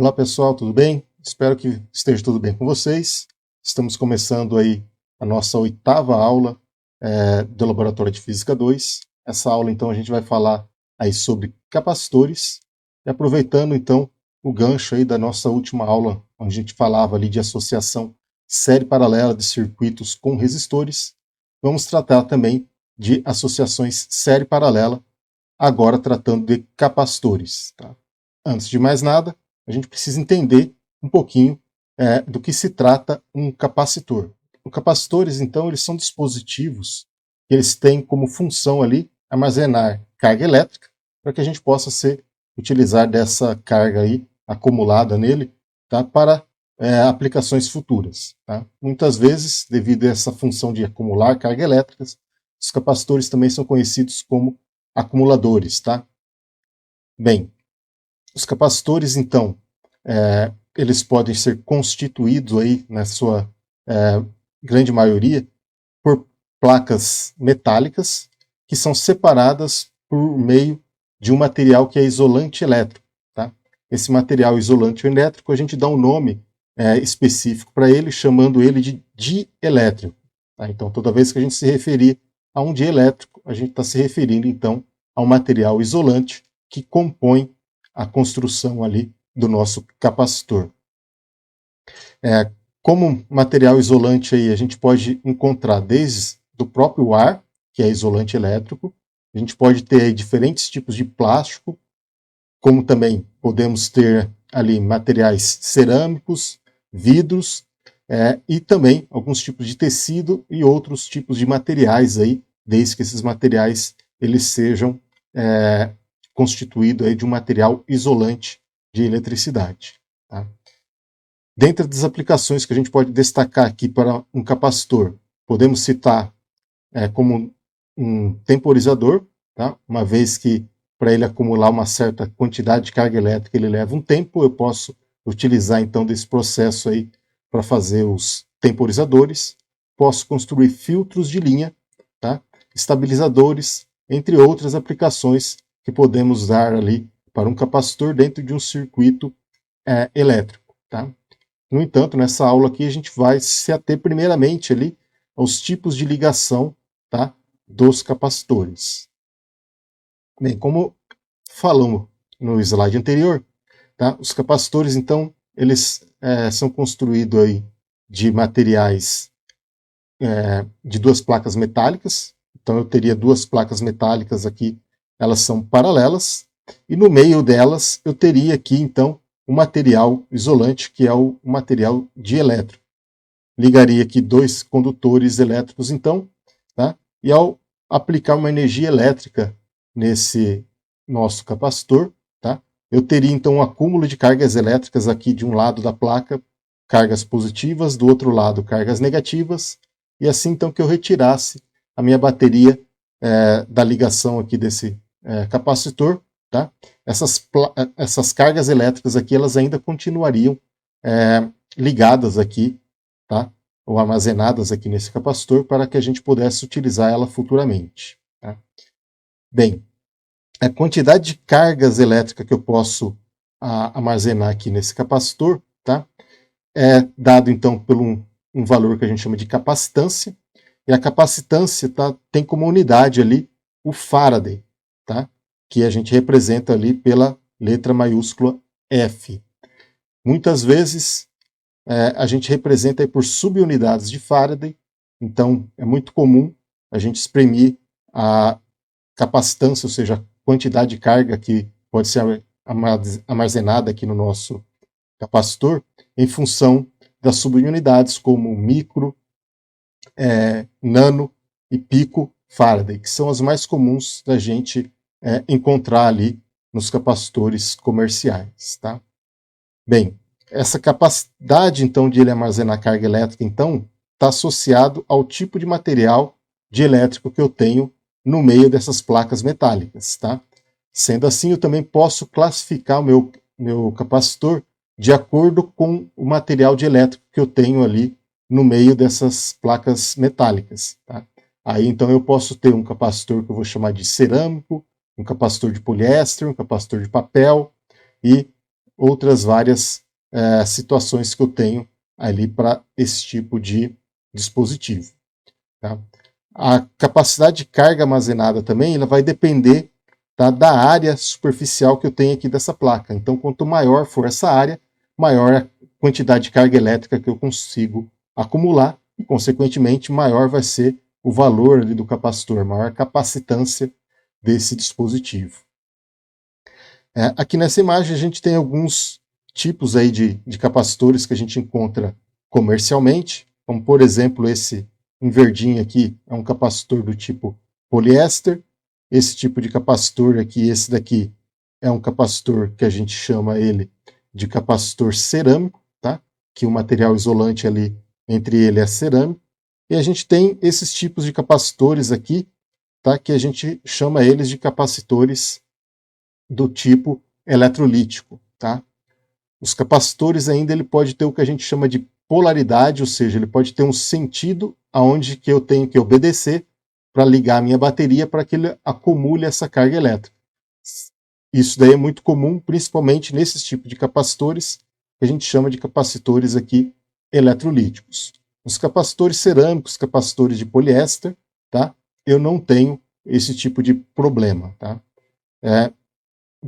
Olá pessoal, tudo bem? Espero que esteja tudo bem com vocês. Estamos começando aí a nossa 8ª aula do Laboratório de Física 2. Essa aula então a gente vai falar aí sobre capacitores, e aproveitando então o gancho aí da nossa última aula, onde a gente falava ali de associação série paralela de circuitos com resistores, vamos tratar também de associações série paralela, agora tratando de capacitores. Tá? Antes de mais nada, a gente precisa entender um pouquinho do que se trata um capacitor. Os capacitores, então, eles são dispositivos que eles têm como função ali armazenar carga elétrica para que a gente possa utilizar dessa carga aí acumulada nele, tá, para aplicações futuras. Tá? Muitas vezes, devido a essa função de acumular carga elétrica, os capacitores também são conhecidos como acumuladores. Tá? Bem, os capacitores, então, eles podem ser constituídos aí, na sua grande maioria, por placas metálicas que são separadas por meio de um material que é isolante elétrico. Tá? Esse material isolante elétrico, a gente dá um nome específico para ele, chamando ele de dielétrico. Tá? Então, toda vez que a gente se referir a um dielétrico, a gente está se referindo, então, a um material isolante que compõe a construção ali do nosso capacitor. Como material isolante aí, a gente pode encontrar desde do próprio ar, que é isolante elétrico, a gente pode ter aí diferentes tipos de plástico, como também podemos ter ali materiais cerâmicos, vidros, e também alguns tipos de tecido e outros tipos de materiais aí, desde que esses materiais eles sejam constituídos aí de um material isolante de eletricidade. Tá? Dentre das aplicações que a gente pode destacar aqui para um capacitor, podemos citar como um temporizador, tá? Uma vez que para ele acumular uma certa quantidade de carga elétrica ele leva um tempo, eu posso utilizar então desse processo aí para fazer os temporizadores. Posso construir filtros de linha, tá? Estabilizadores, entre outras aplicações que podemos dar ali para um capacitor dentro de um circuito elétrico. Tá? No entanto, nessa aula aqui a gente vai se ater primeiramente ali aos tipos de ligação, tá, dos capacitores. Bem, como falamos no slide anterior, tá, os capacitores, então, eles são construídos aí de materiais de duas placas metálicas. Então eu teria duas placas metálicas aqui, elas são paralelas, e no meio delas eu teria aqui, então, um material isolante, que é o material dielétrico. Ligaria aqui dois condutores elétricos, então, tá? E ao aplicar uma energia elétrica nesse nosso capacitor, tá? Eu teria, então, um acúmulo de cargas elétricas aqui de um lado da placa, cargas positivas, do outro lado, cargas negativas, e assim, então, que eu retirasse a minha bateria da ligação aqui desse capacitor, tá? Essas cargas elétricas aqui, elas ainda continuariam ligadas aqui, tá? Ou armazenadas aqui nesse capacitor para que a gente pudesse utilizar ela futuramente. Tá? Bem, a quantidade de cargas elétricas que eu posso armazenar aqui nesse capacitor, tá? É dado então por um valor que a gente chama de capacitância, e a capacitância tem como unidade ali o Faraday, tá? Que a gente representa ali pela letra maiúscula F. Muitas vezes a gente representa aí por subunidades de Faraday, então é muito comum a gente exprimir a capacitância, ou seja, a quantidade de carga que pode ser armazenada aqui no nosso capacitor, em função das subunidades como micro, nano e pico Faraday, que são as mais comuns da gente encontrar ali nos capacitores comerciais. Tá? Bem, essa capacidade, então, de ele armazenar carga elétrica, então, está associado ao tipo de material dielétrico que eu tenho no meio dessas placas metálicas. Tá? Sendo assim, eu também posso classificar o meu capacitor de acordo com o material dielétrico que eu tenho ali no meio dessas placas metálicas. Tá? Aí, então, eu posso ter um capacitor que eu vou chamar de cerâmico, um capacitor de poliéster, um capacitor de papel e outras várias situações que eu tenho ali para esse tipo de dispositivo. Tá? A capacidade de carga armazenada também ela vai depender da área superficial que eu tenho aqui dessa placa. Então, quanto maior for essa área, maior a quantidade de carga elétrica que eu consigo acumular e, consequentemente, maior vai ser o valor ali do capacitor, maior a capacitância desse dispositivo. Aqui nessa imagem a gente tem alguns tipos aí de capacitores que a gente encontra comercialmente, como por exemplo esse em verdinho aqui é um capacitor do tipo poliéster. Esse tipo de capacitor aqui, esse daqui, é um capacitor que a gente chama ele de capacitor cerâmico, tá? Que o material isolante ali entre ele é cerâmico. E a gente tem esses tipos de capacitores aqui, tá? Que a gente chama eles de capacitores do tipo eletrolítico, tá? Os capacitores ainda ele pode ter o que a gente chama de polaridade, ou seja, ele pode ter um sentido aonde que eu tenho que obedecer para ligar a minha bateria para que ele acumule essa carga elétrica. Isso daí é muito comum, principalmente nesses tipos de capacitores, que a gente chama de capacitores aqui eletrolíticos. Os capacitores cerâmicos, capacitores de poliéster, tá? Eu não tenho esse tipo de problema, tá?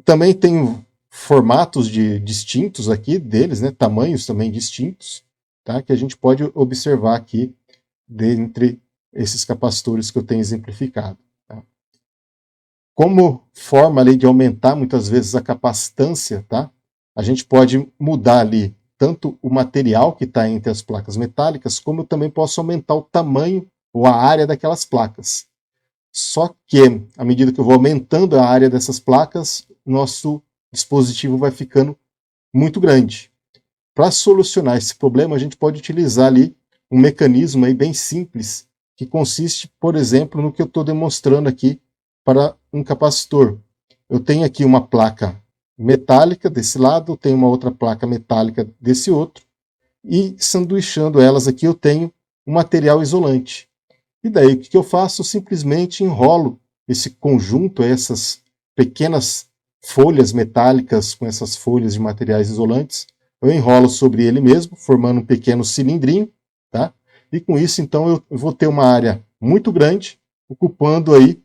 Também tenho formatos distintos aqui deles, né? Tamanhos também distintos, tá? Que a gente pode observar aqui dentre esses capacitores que eu tenho exemplificado. Tá? Como forma ali de aumentar muitas vezes a capacitância, tá? A gente pode mudar ali tanto o material que está entre as placas metálicas, como eu também posso aumentar o tamanho ou a área daquelas placas. Só que, à medida que eu vou aumentando a área dessas placas, nosso dispositivo vai ficando muito grande. Para solucionar esse problema, a gente pode utilizar ali um mecanismo aí bem simples, que consiste, por exemplo, no que eu estou demonstrando aqui para um capacitor. Eu tenho aqui uma placa metálica desse lado, tenho uma outra placa metálica desse outro, e sanduichando elas aqui eu tenho um material isolante. E daí o que eu faço? Eu simplesmente enrolo esse conjunto, essas pequenas folhas metálicas com essas folhas de materiais isolantes, eu enrolo sobre ele mesmo, formando um pequeno cilindrinho, tá? E com isso, então, eu vou ter uma área muito grande, ocupando aí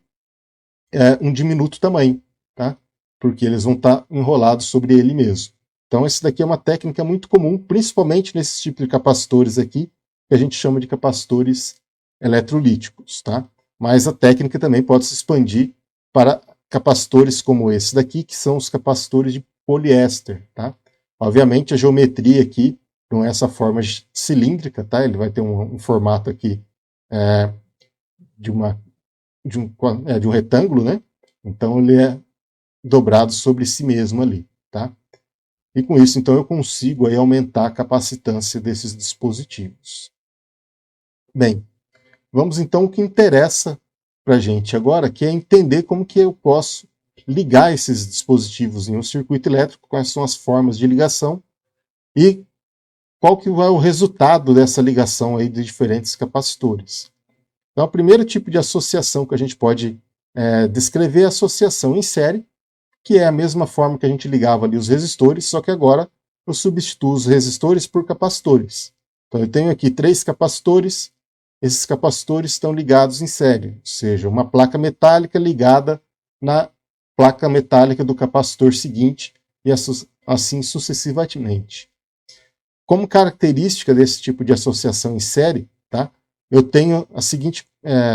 um diminuto tamanho, tá? Porque eles vão estar enrolados sobre ele mesmo. Então, essa daqui é uma técnica muito comum, principalmente nesses tipos de capacitores aqui, que a gente chama de capacitores eletrolíticos, tá? Mas a técnica também pode se expandir para capacitores como esse daqui, que são os capacitores de poliéster, tá? Obviamente a geometria aqui não é essa forma cilíndrica, tá? Ele vai ter um formato aqui de um retângulo, né? Então ele é dobrado sobre si mesmo ali, tá? E com isso, então, eu consigo aí aumentar a capacitância desses dispositivos. Bem, vamos então ao que interessa para a gente agora, que é entender como que eu posso ligar esses dispositivos em um circuito elétrico, quais são as formas de ligação e qual que é o resultado dessa ligação aí de diferentes capacitores. Então, o primeiro tipo de associação que a gente pode descrever é a associação em série, que é a mesma forma que a gente ligava ali os resistores, só que agora eu substituo os resistores por capacitores. Então eu tenho aqui 3 capacitores, esses capacitores estão ligados em série, ou seja, uma placa metálica ligada na placa metálica do capacitor seguinte, e assim sucessivamente. Como característica desse tipo de associação em série, tá? Eu tenho a seguinte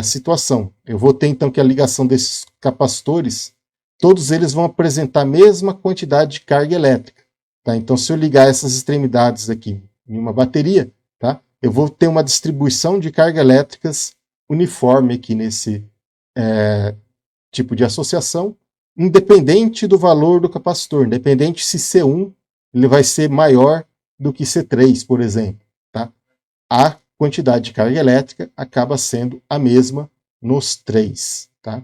situação. Eu vou ter então que a ligação desses capacitores, todos eles vão apresentar a mesma quantidade de carga elétrica. Tá? Então, se eu ligar essas extremidades aqui em uma bateria, tá? Eu vou ter uma distribuição de cargas elétricas uniforme aqui nesse tipo de associação, independente do valor do capacitor, independente se C1 ele vai ser maior do que C3, por exemplo. Tá? A quantidade de carga elétrica acaba sendo a mesma nos 3. Tá?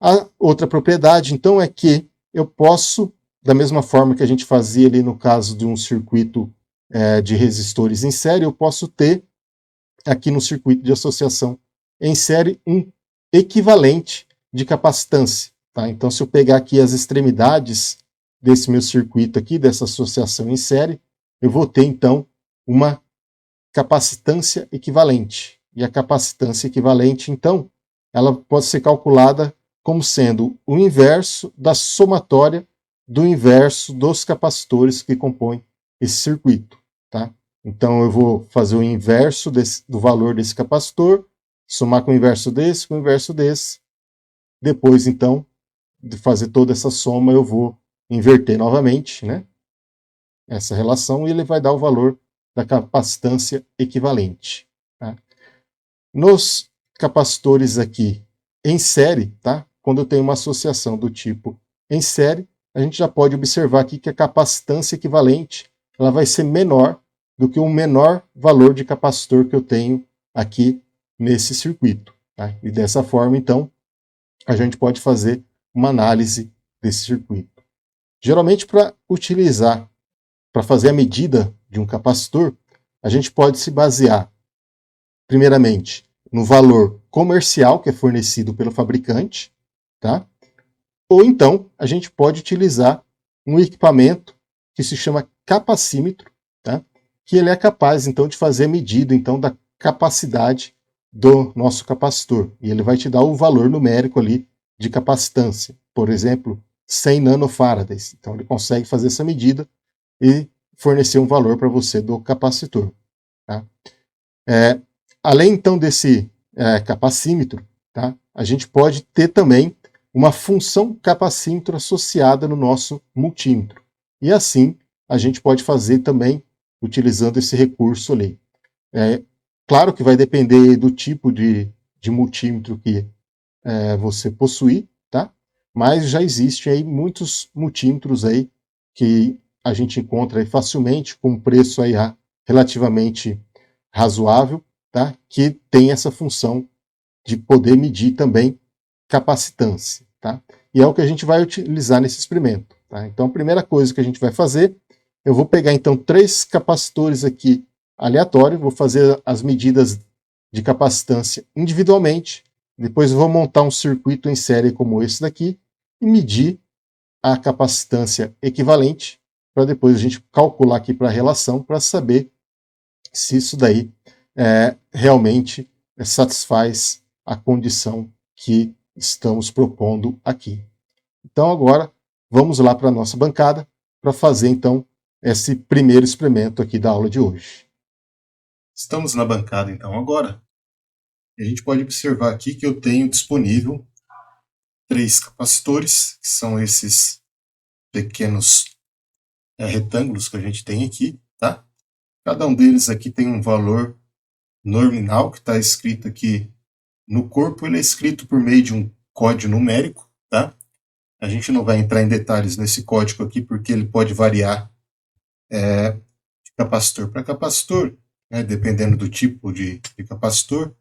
A outra propriedade, então, é que eu posso, da mesma forma que a gente fazia ali no caso de um circuito de resistores em série, eu posso ter aqui no circuito de associação em série um equivalente de capacitância. Tá? Então, se eu pegar aqui as extremidades desse meu circuito aqui, dessa associação em série, eu vou ter então uma capacitância equivalente. E a capacitância equivalente, então, ela pode ser calculada como sendo o inverso da somatória do inverso dos capacitores que compõem esse circuito. Tá? Então eu vou fazer o inverso do valor desse capacitor, somar com o inverso desse, com o inverso desse. Depois, então, de fazer toda essa soma, eu vou inverter novamente, né, essa relação, e ele vai dar o valor da capacitância equivalente. Tá? Nos capacitores aqui em série, tá? Quando eu tenho uma associação do tipo em série, a gente já pode observar aqui que a capacitância equivalente ela vai ser menor do que o menor valor de capacitor que eu tenho aqui nesse circuito. Tá? E dessa forma, então, a gente pode fazer uma análise desse circuito. Geralmente, para fazer a medida de um capacitor, a gente pode se basear, primeiramente, no valor comercial que é fornecido pelo fabricante, tá? Ou então, a gente pode utilizar um equipamento que se chama capacímetro, tá? Que ele é capaz, então, de fazer a medida então, da capacidade do nosso capacitor. E ele vai te dar o valor numérico ali de capacitância. Por exemplo, 100 nanofarads. Então, ele consegue fazer essa medida e fornecer um valor para você do capacitor. Tá? Além, então, desse capacímetro, tá? A gente pode ter também uma função capacímetro associada no nosso multímetro. E assim, a gente pode fazer também utilizando esse recurso ali. Claro que vai depender do tipo de multímetro que você possuir, tá? Mas já existem aí muitos multímetros aí que a gente encontra aí facilmente com um preço aí relativamente razoável, tá? Que tem essa função de poder medir também capacitância, tá? E é o que a gente vai utilizar nesse experimento, tá? Então a primeira coisa que a gente vai fazer, eu vou pegar então 3 capacitores aqui aleatórios, vou fazer as medidas de capacitância individualmente, depois eu vou montar um circuito em série como esse daqui e medir a capacitância equivalente para depois a gente calcular aqui para a relação para saber se isso daí realmente satisfaz a condição que estamos propondo aqui. Então agora vamos lá para a nossa bancada para fazer então esse primeiro experimento aqui da aula de hoje. Estamos na bancada então agora. A gente pode observar aqui que eu tenho disponível 3 capacitores, que são esses pequenos retângulos que a gente tem aqui, tá? Cada um deles aqui tem um valor nominal que está escrito aqui no corpo. Ele é escrito por meio de um código numérico, tá? A gente não vai entrar em detalhes nesse código aqui porque ele pode variar de capacitor para capacitor, né, dependendo do tipo de capacitor.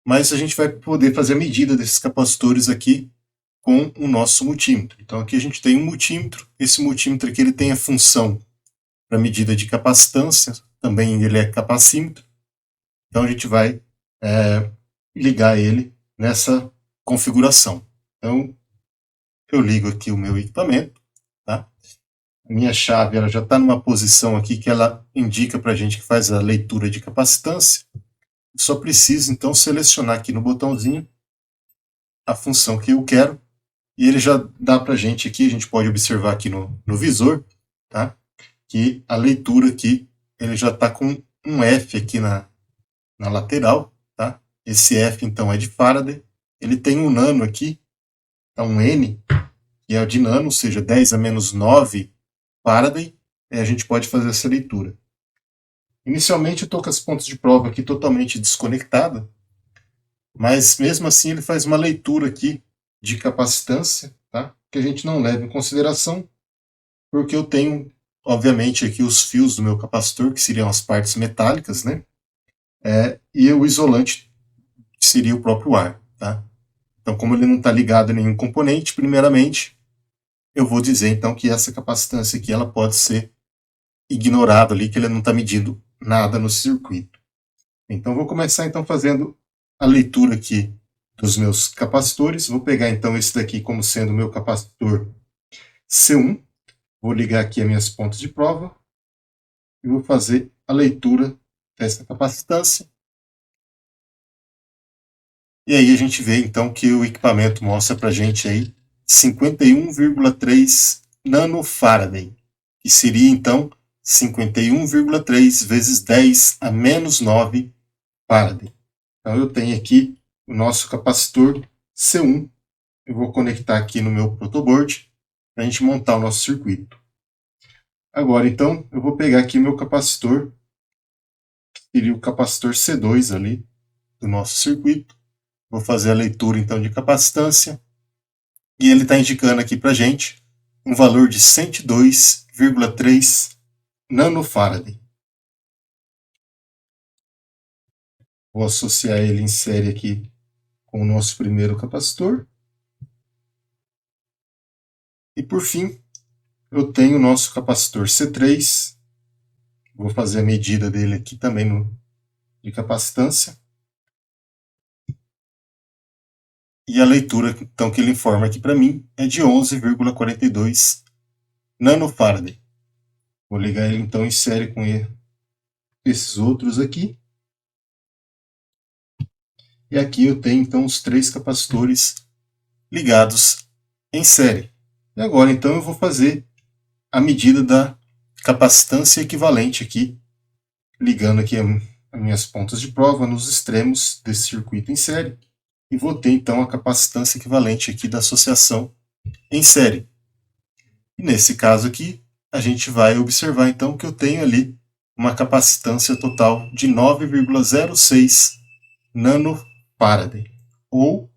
Mas a gente vai poder fazer a medida desses capacitores aqui com o nosso multímetro. Então aqui a gente tem um multímetro. Esse multímetro aqui ele tem a função para medida de capacitância, também ele é capacímetro. Então a gente vai ligar ele nessa configuração. Então eu ligo aqui o meu equipamento, tá? A minha chave ela já está numa posição aqui que ela indica para a gente que faz a leitura de capacitância. Só preciso então selecionar aqui no botãozinho a função que eu quero e ele já dá para a gente aqui, a gente pode observar aqui no visor, tá? Que a leitura aqui ele já está com um F aqui na lateral, tá? Esse F então é de Faraday, ele tem um nano aqui, tá? Um N, que é de nano, ou seja, 10 a menos 9 Faraday, e a gente pode fazer essa leitura. Inicialmente eu estou com as pontas de prova aqui totalmente desconectadas, mas mesmo assim ele faz uma leitura aqui de capacitância, tá? Que a gente não leva em consideração, porque eu tenho, obviamente, aqui os fios do meu capacitor, que seriam as partes metálicas, né? E o isolante, que seria o próprio ar, tá? Então, como ele não está ligado a nenhum componente, primeiramente, eu vou dizer, então, que essa capacitância aqui, ela pode ser ignorada ali, que ele não está medindo nada no circuito. Então, vou começar, então, fazendo a leitura aqui dos meus capacitores. Vou pegar, então, esse daqui como sendo o meu capacitor C1. Vou ligar aqui as minhas pontas de prova e vou fazer a leitura dessa capacitância. E aí a gente vê então que o equipamento mostra para a gente aí 51,3 nanofaraday, que seria então 51,3 vezes 10 a menos 9 Faraday. Então eu tenho aqui o nosso capacitor C1. Eu vou conectar aqui no meu protoboard para a gente montar o nosso circuito. Agora então eu vou pegar aqui o meu capacitor, que seria o capacitor C2 ali do nosso circuito. Vou fazer a leitura então de capacitância e ele está indicando aqui para a gente um valor de 102,3 nanofaraday. Vou associar ele em série aqui com o nosso primeiro capacitor. E por fim, eu tenho o nosso capacitor C3. Vou fazer a medida dele aqui também de capacitância. E a leitura então, que ele informa aqui para mim é de 11,42 nanofaraday. Vou ligar ele então em série com esses outros aqui. E aqui eu tenho então os 3 capacitores ligados em série. E agora então eu vou fazer a medida da capacitância equivalente aqui, ligando aqui as minhas pontas de prova nos extremos desse circuito em série. E vou ter então a capacitância equivalente aqui da associação em série. E nesse caso aqui, a gente vai observar então que eu tenho ali uma capacitância total de 9,06 nanofaraday, ou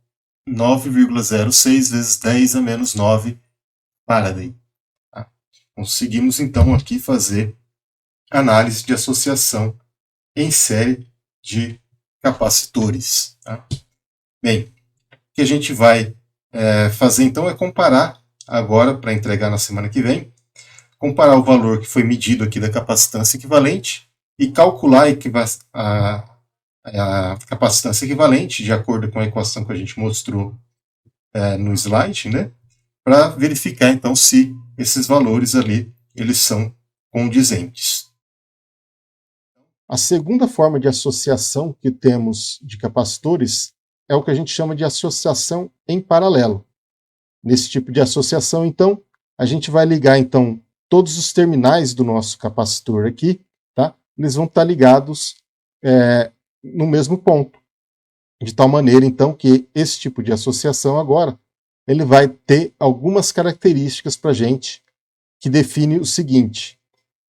9,06 vezes 10 a menos 9 Faraday. Tá? Conseguimos então aqui fazer análise de associação em série de capacitores. Tá? Bem, o que a gente vai fazer então é comparar agora, para entregar na semana que vem, comparar o valor que foi medido aqui da capacitância equivalente e calcular a capacitância equivalente de acordo com a equação que a gente mostrou no slide, né, para verificar então se esses valores ali eles são condizentes. A segunda forma de associação que temos de capacitores é o que a gente chama de associação em paralelo. Nesse tipo de associação, então, a gente vai ligar então todos os terminais do nosso capacitor aqui, tá? Eles vão estar ligados no mesmo ponto. De tal maneira, então, que esse tipo de associação agora, ele vai ter algumas características para a gente que define o seguinte.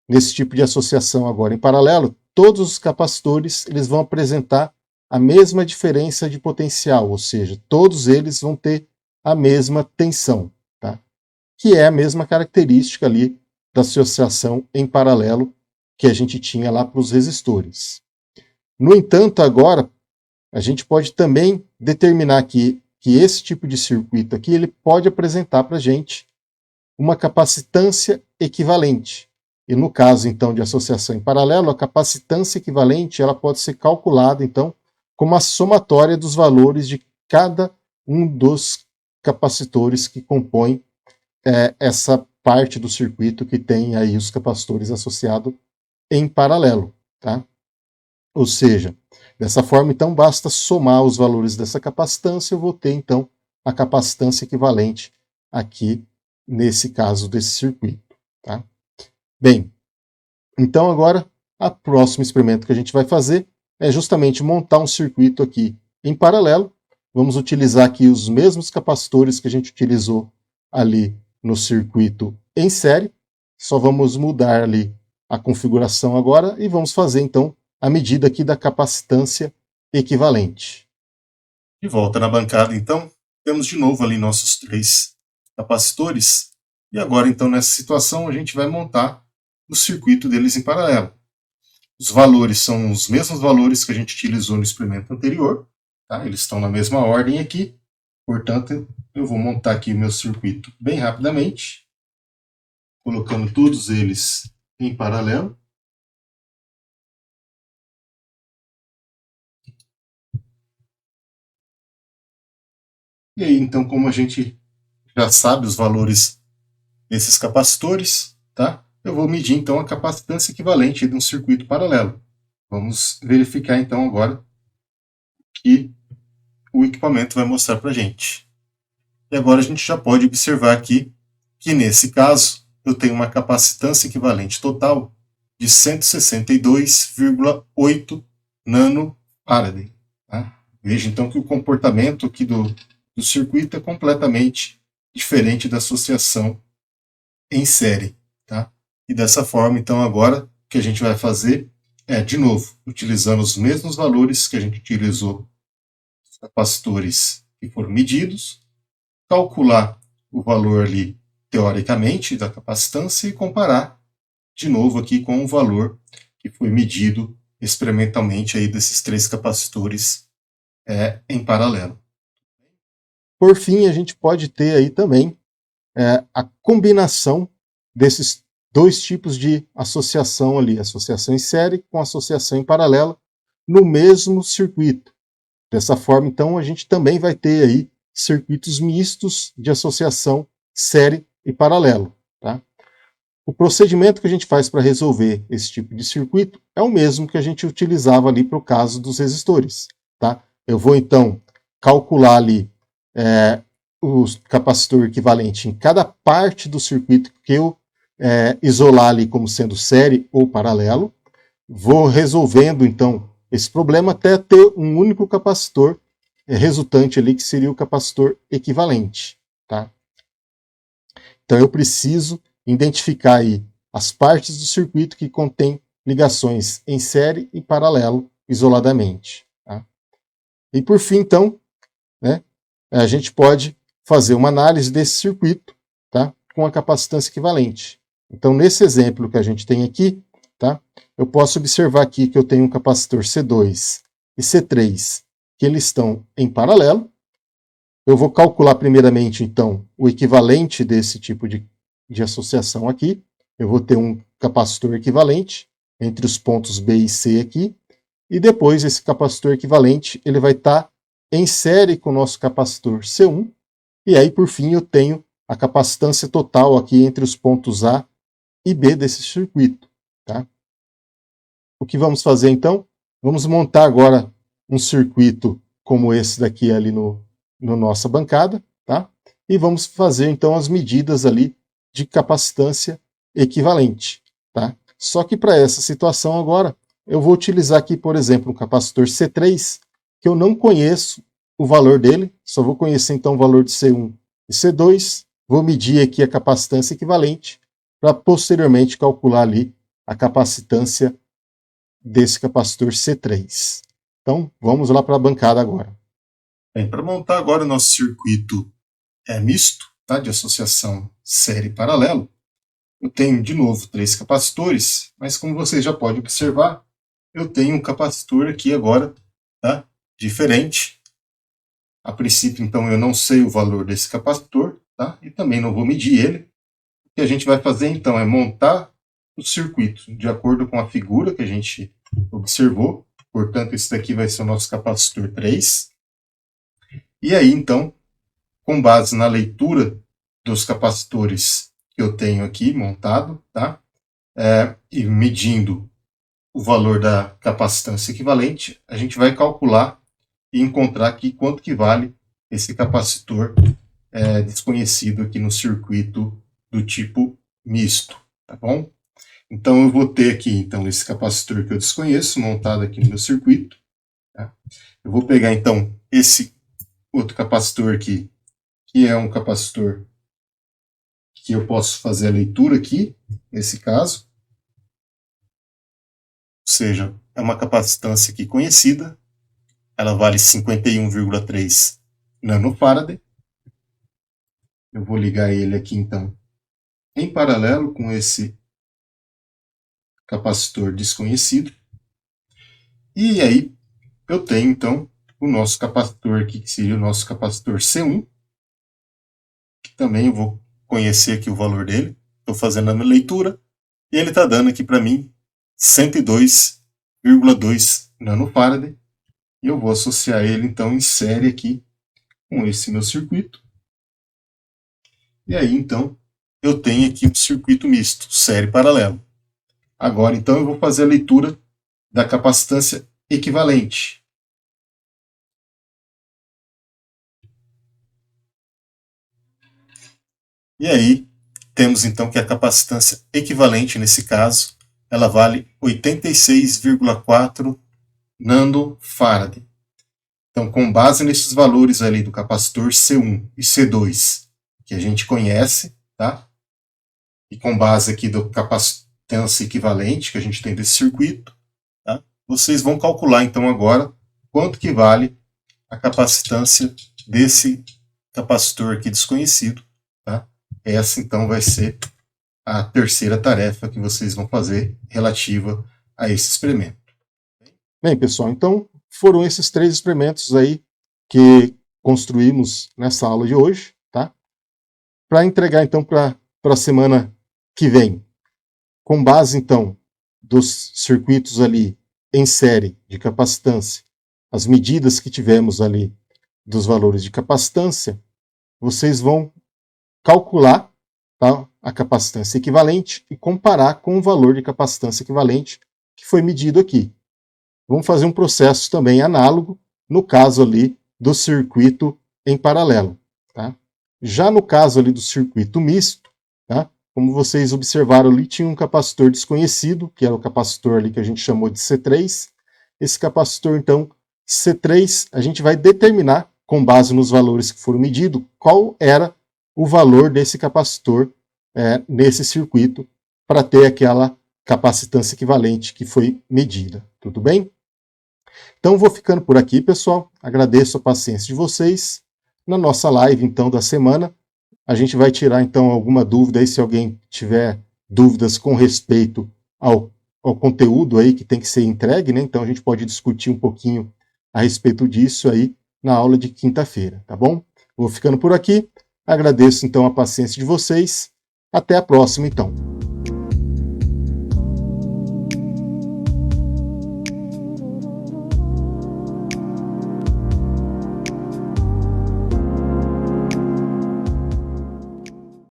Nesse tipo de associação agora em paralelo, todos os capacitores eles vão apresentar a mesma diferença de potencial, ou seja, todos eles vão ter a mesma tensão, tá? Que é a mesma característica ali da associação em paralelo que a gente tinha lá para os resistores. No entanto, agora, a gente pode também determinar que esse tipo de circuito aqui ele pode apresentar para a gente uma capacitância equivalente. E no caso, então, de associação em paralelo, a capacitância equivalente ela pode ser calculada, então, como a somatória dos valores de cada um dos capacitores que compõem essa parte do circuito que tem aí os capacitores associados em paralelo. Tá? Ou seja, dessa forma, então, basta somar os valores dessa capacitância, eu vou ter, então, a capacitância equivalente aqui, nesse caso desse circuito. Tá? Bem, então agora, o próximo experimento que a gente vai fazer é justamente montar um circuito aqui em paralelo. Vamos utilizar aqui os mesmos capacitores que a gente utilizou ali no circuito em série. Só vamos mudar ali a configuração agora e vamos fazer, então, a medida aqui da capacitância equivalente. De volta na bancada, então, temos de novo ali nossos 3 capacitores. E agora, então, nessa situação, a gente vai montar o circuito deles em paralelo. Os valores são os mesmos valores que a gente utilizou no experimento anterior. Tá? Eles estão na mesma ordem aqui. Portanto, eu vou montar aqui o meu circuito bem rapidamente, colocando todos eles em paralelo. E aí, então, como a gente já sabe os valores desses capacitores, tá? Eu vou medir então a capacitância equivalente de um circuito paralelo. Vamos verificar então agora que o equipamento vai mostrar para a gente. E agora a gente já pode observar aqui que nesse caso eu tenho uma capacitância equivalente total de 162,8 nanofarad. Tá? Veja então que o comportamento aqui do circuito é completamente diferente da associação em série. Tá? E dessa forma, então, agora o que a gente vai fazer é, de novo, utilizando os mesmos valores que a gente utilizou nos capacitores que foram medidos, calcular o valor ali, teoricamente, da capacitância e comparar de novo aqui com o valor que foi medido experimentalmente aí desses três capacitores em paralelo. Por fim, a gente pode ter aí também a combinação desses dois tipos de associação ali, associação em série com associação em paralelo, no mesmo circuito. Dessa forma, então, a gente também vai ter aí circuitos mistos de associação série e paralelo. Tá? O procedimento que a gente faz para resolver esse tipo de circuito é o mesmo que a gente utilizava ali para o caso dos resistores. Tá? Eu vou, então, calcular ali o capacitor equivalente em cada parte do circuito que eu isolar ali como sendo série ou paralelo. Vou resolvendo, então, esse problema até ter um único capacitor resultante ali, que seria o capacitor equivalente. Tá? Então eu preciso identificar aí as partes do circuito que contém ligações em série e paralelo isoladamente. Tá? E por fim, então, né, a gente pode fazer uma análise desse circuito, tá, com a capacitância equivalente. Então, nesse exemplo que a gente tem aqui, tá, eu posso observar aqui que eu tenho um capacitor C2 e C3, que eles estão em paralelo. Eu vou calcular primeiramente, então, o equivalente desse tipo de associação aqui. Eu vou ter um capacitor equivalente entre os pontos B e C aqui, e depois esse capacitor equivalente ele vai estar em série com o nosso capacitor C1, e aí, por fim, eu tenho a capacitância total aqui entre os pontos A e B desse circuito. Tá? O que vamos fazer, então? Vamos montar agora um circuito como esse daqui ali no nossa bancada, tá? E vamos fazer, então, as medidas ali de capacitância equivalente. Tá? Só que para essa situação agora, eu vou utilizar aqui, por exemplo, um capacitor C3, que eu não conheço o valor dele, só vou conhecer então o valor de C1 e C2, vou medir aqui a capacitância equivalente, para posteriormente calcular ali a capacitância desse capacitor C3. Então, vamos lá para a bancada agora. Bem, para montar agora o nosso circuito misto, tá, de associação série e paralelo, eu tenho de novo três capacitores, mas como vocês já podem observar, eu tenho um capacitor aqui agora, tá, diferente. A princípio, então, eu não sei o valor desse capacitor, tá, e também não vou medir ele. O que a gente vai fazer, então, é montar o circuito de acordo com a figura que a gente observou. Portanto, esse daqui vai ser o nosso capacitor 3. E aí, então, com base na leitura dos capacitores que eu tenho aqui montado, tá? E medindo o valor da capacitância equivalente, a gente vai calcular e encontrar aqui quanto que vale esse capacitor desconhecido aqui no circuito do tipo misto, tá bom? Então eu vou ter aqui então esse capacitor que eu desconheço montado aqui no meu circuito. Tá? Eu vou pegar então esse outro capacitor aqui, que é um capacitor que eu posso fazer a leitura aqui, nesse caso. Ou seja, é uma capacitância aqui conhecida, ela vale 51,3 nanofarad. Eu vou ligar ele aqui então em paralelo com esse capacitor desconhecido. E aí eu tenho então o nosso capacitor aqui, que seria o nosso capacitor C1, que também eu vou conhecer aqui o valor dele. Estou fazendo a minha leitura e ele está dando aqui para mim 102,2 nanofarad. E eu vou associar ele então em série aqui com esse meu circuito. E aí então eu tenho aqui um circuito misto, série paralelo. Agora, então, eu vou fazer a leitura da capacitância equivalente. E aí, temos então que a capacitância equivalente, nesse caso, ela vale 86,4 nanofarad. Então, com base nesses valores ali do capacitor C1 e C2, que a gente conhece, tá? E com base aqui da capacitância equivalente que a gente tem desse circuito, tá? Vocês vão calcular então agora quanto que vale a capacitância desse capacitor aqui desconhecido, tá? Essa então vai ser a terceira tarefa que vocês vão fazer relativa a esse experimento. Bem, pessoal, então foram esses 3 experimentos aí que construímos nessa aula de hoje, tá? Para entregar então para a semana que vem, com base então dos circuitos ali em série de capacitância, as medidas que tivemos ali dos valores de capacitância, vocês vão calcular, tá, a capacitância equivalente e comparar com o valor de capacitância equivalente que foi medido aqui. Vamos fazer um processo também análogo, no caso ali do circuito em paralelo. Tá? Já no caso ali do circuito misto, tá? Como vocês observaram ali, tinha um capacitor desconhecido, que era o capacitor ali que a gente chamou de C3. Esse capacitor, então, C3, a gente vai determinar, com base nos valores que foram medidos, qual era o valor desse capacitor nesse circuito, para ter aquela capacitância equivalente que foi medida. Tudo bem? Então vou ficando por aqui, pessoal. Agradeço a paciência de vocês. Na nossa live, então, da semana, a gente vai tirar, então, alguma dúvida aí, se alguém tiver dúvidas com respeito ao conteúdo aí que tem que ser entregue, né? Então a gente pode discutir um pouquinho a respeito disso aí na aula de quinta-feira, tá bom? Vou ficando por aqui. Agradeço, então, a paciência de vocês. Até a próxima, então.